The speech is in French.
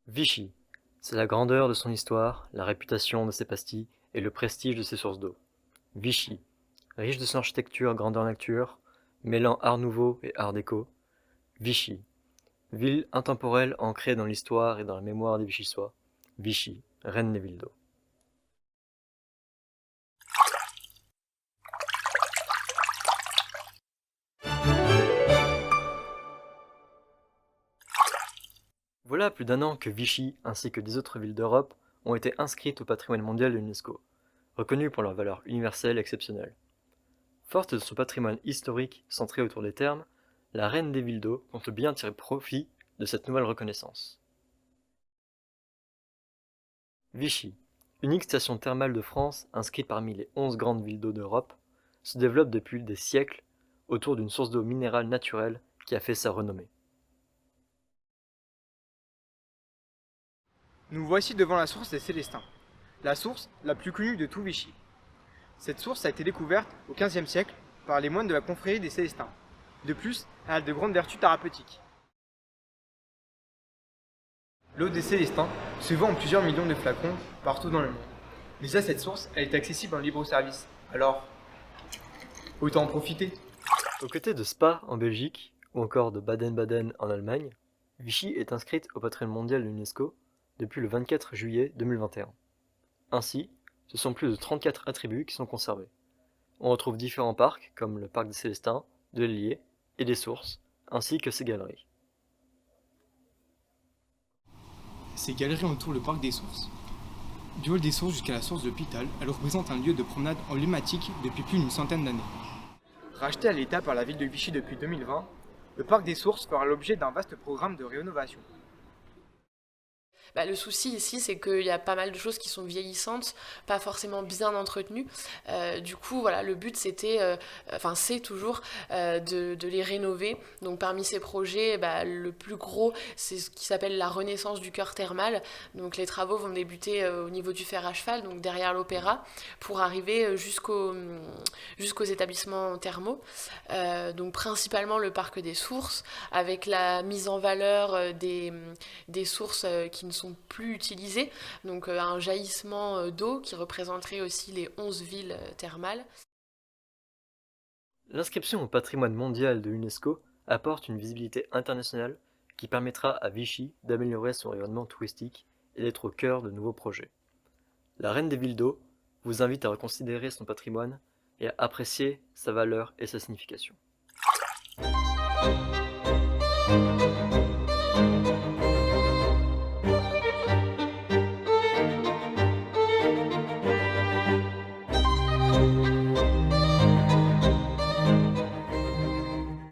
Vichy, c'est la grandeur de son histoire, la réputation de ses pastilles et le prestige de ses sources d'eau. Vichy, riche de son architecture grandeur nature, mêlant art nouveau et art déco. Vichy, ville intemporelle ancrée dans l'histoire et dans la mémoire des Vichysois. Vichy, reine des villes d'eau. Voilà plus d'un an que Vichy, ainsi que 10 autres villes d'Europe, ont été inscrites au patrimoine mondial de l'UNESCO, reconnues pour leur valeur universelle exceptionnelle. Forte de son patrimoine historique centré autour des thermes, la reine des villes d'eau compte bien tirer profit de cette nouvelle reconnaissance. Vichy, unique station thermale de France inscrite parmi les 11 grandes villes d'eau d'Europe, se développe depuis des siècles autour d'une source d'eau minérale naturelle qui a fait sa renommée. Nous voici devant la source des Célestins, la source la plus connue de tout Vichy. Cette source a été découverte au XVe siècle par les moines de la confrérie des Célestins. De plus, elle a de grandes vertus thérapeutiques. L'eau des Célestins se vend en plusieurs millions de flacons partout dans le monde. Mais à cette source, elle est accessible en libre service. Alors, autant en profiter. Aux côtés de Spa en Belgique ou encore de Baden-Baden en Allemagne, Vichy est inscrite au patrimoine mondial de l'UNESCO depuis le 24 juillet 2021. Ainsi, ce sont plus de 34 attributs qui sont conservés. On retrouve différents parcs comme le parc des Célestins, de l'Hélier et des Sources, ainsi que ses galeries. Ces galeries entourent le parc des Sources. Du hall des Sources jusqu'à la source de l'hôpital, elle représente un lieu de promenade emblématique depuis plus d'une centaine d'années. Racheté à l'État par la ville de Vichy depuis 2020, le parc des Sources fera l'objet d'un vaste programme de rénovation. Le souci ici, c'est qu'il y a pas mal de choses qui sont vieillissantes, pas forcément bien entretenues. Du coup, voilà, le but c'est toujours de les rénover. Donc parmi ces projets, le plus gros, c'est ce qui s'appelle la renaissance du cœur thermal. Donc les travaux vont débuter au niveau du fer à cheval, donc derrière l'opéra, pour arriver jusqu'aux établissements thermaux. Donc principalement le parc des sources, avec la mise en valeur des sources qui ne sont plus utilisées, donc un jaillissement d'eau qui représenterait aussi les 11 villes thermales. L'inscription au patrimoine mondial de l'UNESCO apporte une visibilité internationale qui permettra à Vichy d'améliorer son rayonnement touristique et d'être au cœur de nouveaux projets. La Reine des villes d'eau vous invite à reconsidérer son patrimoine et à apprécier sa valeur et sa signification.